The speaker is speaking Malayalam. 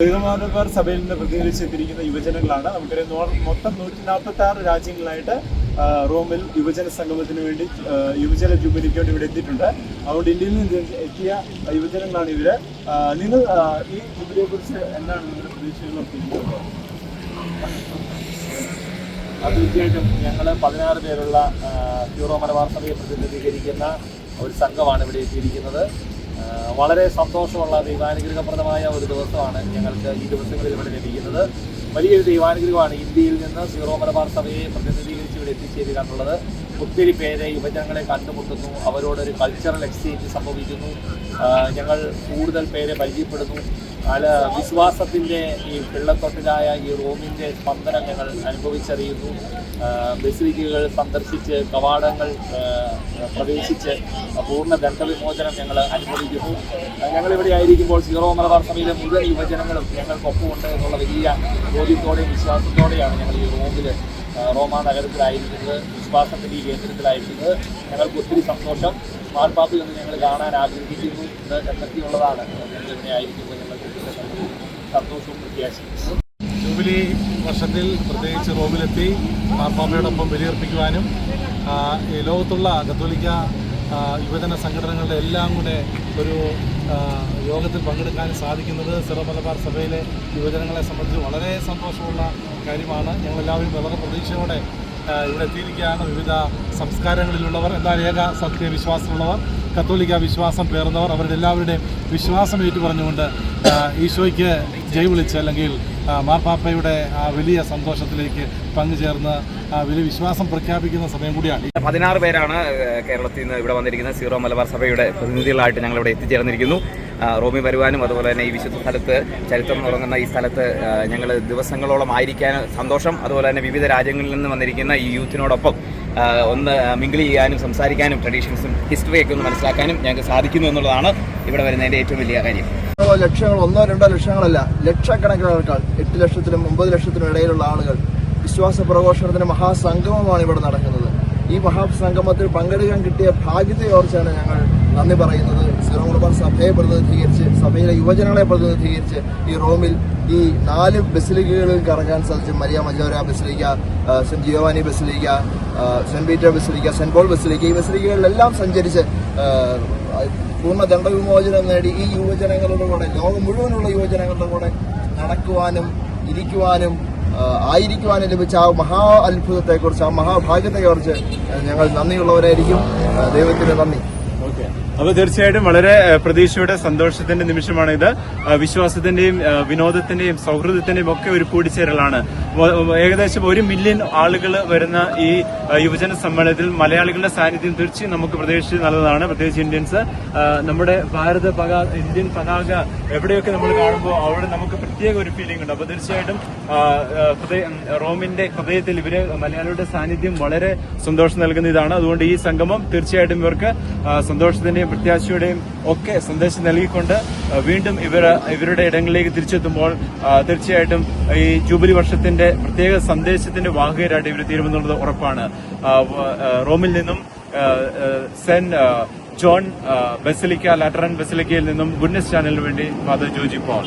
ദൈവമാനവർ സഭയിൽ നിന്ന് പ്രതികരിച്ചെത്തിയിരിക്കുന്ന യുവജനങ്ങളാണ്. നമുക്കറിയാം മൊത്തം 146 രാജ്യങ്ങളായിട്ട് റോമിൽ യുവജന സംഗമത്തിന് വേണ്ടി യുവജന ജൂബിലിക്ക് വേണ്ടി ഇവിടെ എത്തിയിട്ടുണ്ട്. അതുകൊണ്ട് ഇന്ത്യയിൽ നിന്ന് എത്തിയ യുവജനങ്ങളാണ് ഇവര്. നിങ്ങൾ ഈ ജൂബിലിയെ കുറിച്ച് എന്താണ് നിങ്ങളുടെ പ്രതീക്ഷകളൊക്കെ? തീർച്ചയായിട്ടും ഞങ്ങൾ 16 പേരുള്ള സീറോ മലബാർ സഭയെ പ്രതിനിധീകരിക്കുന്ന ഒരു സംഘമാണ് ഇവിടെ എത്തിയിരിക്കുന്നത്. വളരെ സന്തോഷമുള്ള ദൈവാനുഗ്രഹപ്രദമായ ഒരു ദിവസമാണ് ഞങ്ങൾക്ക് ഈ ദിവസങ്ങളിൽ ഇവിടെ ലഭിക്കുന്നത്. വലിയൊരു ദൈവാനുഗ്രഹമാണ് ഇന്ത്യയിൽ നിന്ന് സീറോ മലബാർ സഭയെ പ്രതിനിധീകരിച്ച് ഇവിടെ എത്തിച്ചേരുക എന്നുള്ളത്. ഒത്തിരി പേരെ യുവജനങ്ങളെ കണ്ടുമുട്ടുന്നു, അവരോടൊരു കൾച്ചറൽ എക്സ്ചേഞ്ച് സംഭവിക്കുന്നു, ഞങ്ങൾ കൂടുതൽ പേരെ പരിചയപ്പെടുന്നു. വിശ്വാസത്തിൻ്റെ ഈ വെള്ളത്തൊട്ടിലായ ഈ റോമിൻ്റെ സ്പന്ദനം ഞങ്ങൾ അനുഭവിച്ചറിയുന്നു. ബസിലിക്കകൾ സന്ദർശിച്ച് കവാടങ്ങൾ പ്രവേശിച്ച് പൂർണ്ണ ദണ്ഡവിമോചനം ഞങ്ങൾ അനുഭവിക്കുന്നു. ഞങ്ങളിവിടെ ആയിരിക്കുമ്പോൾ സീറോ മലബാർ സഭയിലെ മുഴുവൻ യുവജനങ്ങളും ഞങ്ങൾക്കൊപ്പമുണ്ട് എന്നുള്ള വലിയ ബോധ്യത്തോടെയും വിശ്വാസത്തോടെയാണ് ഞങ്ങൾ ഈ റോമാ നഗരത്തിലായിരിക്കുന്നത്, വിശ്വാസത്തിൻ്റെ ഈ കേന്ദ്രത്തിലായിരിക്കുന്നത്. ഞങ്ങൾക്ക് ഒത്തിരി സന്തോഷം. മാർപ്പാപ്പിൽ നിന്ന് ഞങ്ങൾ കാണാൻ ആഗ്രഹിക്കുന്നു എന്നൊക്കെയുള്ളതാണ് ഞങ്ങളിവിടെ ആയിരിക്കുമ്പോൾ ഞങ്ങൾക്ക് സന്തോഷവും പ്രത്യാശയും. ജൂബിലി വർഷത്തിൽ പ്രത്യേകിച്ച് റോമിലെത്തി മാർപ്പാപ്പയോടൊപ്പം ബലിയർപ്പിക്കുവാനും ലോകത്തുള്ള കത്തോലിക്ക യുവജന സംഘടനകളുടെ എല്ലാം കൂടെ ഒരു യോഗത്തിൽ പങ്കെടുക്കാൻ സാധിക്കുന്നത് സീറോ മലബാർ സഭയിലെ യുവജനങ്ങളെ സംബന്ധിച്ച് വളരെ സന്തോഷമുള്ള കാര്യമാണ്. ഞങ്ങളെല്ലാവരും വളരെ പ്രതീക്ഷയോടെ ഇവിടെ എത്തിയിരിക്കുകയാണ്. വിവിധ സംസ്കാരങ്ങളിലുള്ളവർ, എന്നാൽ ഏക സത്യവിശ്വാസമുള്ളവർ, കത്തോലിക്ക വിശ്വാസം പേർന്നവർ, അവരുടെ എല്ലാവരുടെയും വിശ്വാസം ഏറ്റുപറഞ്ഞുകൊണ്ട് ഈശോയ്ക്ക് ജയ് വിളിച്ച് അല്ലെങ്കിൽ മാർപ്പാപ്പയുടെ ആ വലിയ സന്തോഷത്തിലേക്ക് പങ്കുചേർന്ന് വലിയ വിശ്വാസം പ്രഖ്യാപിക്കുന്ന സമയം കൂടിയാണ്. 16 പേരാണ് കേരളത്തിൽ നിന്ന് ഇവിടെ വന്നിരിക്കുന്നത്. സീറോ മലബാർ സഭയുടെ പ്രതിനിധികളായിട്ട് ഞങ്ങളിവിടെ എത്തിച്ചേർന്നിരിക്കുന്നു. റോമിൽ വരുവാനും അതുപോലെ തന്നെ ഈ വിശുദ്ധ സ്ഥലത്ത് ചരിത്രം തുടങ്ങുന്ന ഈ സ്ഥലത്ത് ഞങ്ങൾ ദിവസങ്ങളോളം ആയിരിക്കാൻ സന്തോഷം. അതുപോലെ തന്നെ വിവിധ രാജ്യങ്ങളിൽ നിന്ന് വന്നിരിക്കുന്ന ഈ യൂത്തിനോടൊപ്പം ഒന്ന് മിങ്കിൾ ചെയ്യാനും സംസാരിക്കാനും ട്രഡീഷൻസും ഹിസ്റ്ററിയൊക്കെ ഒന്ന് മനസ്സിലാക്കാനും ഞങ്ങൾക്ക് സാധിക്കുന്നു എന്നുള്ളതാണ് ഇവിടെ വരുന്നതിൻ്റെ ഏറ്റവും വലിയ കാര്യം. ലക്ഷങ്ങൾ, 1-2 ലക്ഷങ്ങളല്ല, ലക്ഷക്കണക്കിന് ആൾക്കാർ, 8 ലക്ഷത്തിനും 9 ലക്ഷത്തിനും ഇടയിലുള്ള ആളുകൾ വിശ്വാസ പ്രഘോഷണത്തിന് മഹാസംഗമമാണ് ഇവിടെ നടക്കുന്നത്. ഈ മഹാസംഗമത്തിൽ പങ്കെടുക്കാൻ കിട്ടിയ ഭാഗ്യത്തെ ഓർച്ചാണ് ഞങ്ങൾ നന്ദി പറയുന്നത്. സീറോ മലബാർ സഭയെ പ്രതിനിധീകരിച്ച്, സഭയിലെ യുവജനങ്ങളെ പ്രതിനിധീകരിച്ച് ഈ റോമിൽ ഈ 4 ബസിലിക്കകളിൽ കറങ്ങാൻ സാധിച്ചു. Maria Maggiore basilica, Saint Giovanni basilica, Saint Peter basilica, Saint Paul basilica, ഈ ബസിലിക്കകളിലെല്ലാം സഞ്ചരിച്ച് പൂർണ്ണ ദണ്ഡവിമോചനം നേടി ഈ യുവജനങ്ങളുടെ കൂടെ, ലോകം മുഴുവനുള്ള യുവജനങ്ങളുടെ കൂടെ നടക്കുവാനും ഇരിക്കുവാനും ആയിരിക്കുവാനും ലഭിച്ച ആ മഹാ അത്ഭുതത്തെക്കുറിച്ച്, ആ മഹാഭാഗ്യത്തെക്കുറിച്ച് ഞങ്ങൾ നന്ദിയുള്ളവരായിരിക്കും. ദൈവത്തിന് നന്ദി. അപ്പോൾ തീർച്ചയായിട്ടും വളരെ പ്രതീക്ഷയുടെ സന്തോഷത്തിന്റെ നിമിഷമാണ് ഇത്. വിശ്വാസത്തിന്റെയും വിനോദത്തിന്റെയും സൗഹൃദത്തിന്റെയും ഒക്കെ ഒരു കൂടിച്ചേരലാണ്. ഏകദേശം 1 മില്യൺ ആളുകൾ വരുന്ന ഈ യുവജന സമ്മേളനത്തിൽ മലയാളികളുടെ സാന്നിധ്യം തീർച്ചയായും നമുക്ക് പ്രതീക്ഷിച്ച് നല്ലതാണ്. പ്രത്യേകിച്ച് ഇന്ത്യൻസ്, നമ്മുടെ ഇന്ത്യൻ പതാക എവിടെയൊക്കെ നമ്മൾ കാണുമ്പോൾ അവിടെ നമുക്ക് പ്രത്യേക ഒരു ഫീലിംഗ് ഉണ്ട്. അപ്പോൾ തീർച്ചയായിട്ടും റോമിന്റെ ഹൃദയത്തിൽ ഇവര് മലയാളികളുടെ സാന്നിധ്യം വളരെ സന്തോഷം നൽകുന്ന ഇതാണ്. അതുകൊണ്ട് ഈ സംഗമം തീർച്ചയായിട്ടും ഇവർക്ക് സന്തോഷത്തിന്റെയും പ്രത്യാശയുടെയും ഒക്കെ സന്ദേശം നൽകിക്കൊണ്ട് വീണ്ടും ഇവരുടെ ഇടങ്ങളിലേക്ക് തിരിച്ചെത്തുമ്പോൾ തീർച്ചയായിട്ടും ഈ ജൂബിലി വർഷത്തിന്റെ പ്രത്യേക സന്ദേശത്തിന്റെ വാഹകരായിട്ട് ഇവർ തീരുമെന്നുള്ളത് ഉറപ്പാണ്. റോമിൽ നിന്നും സെന്റ് ജോൺ ബസിലിക്ക, ലാറ്ററൻ ബസിലിക്കയിൽ നിന്നും ഗുഡ്നസ് ചാനലിന് വേണ്ടി ഫാദർ ജോജി പോൾ.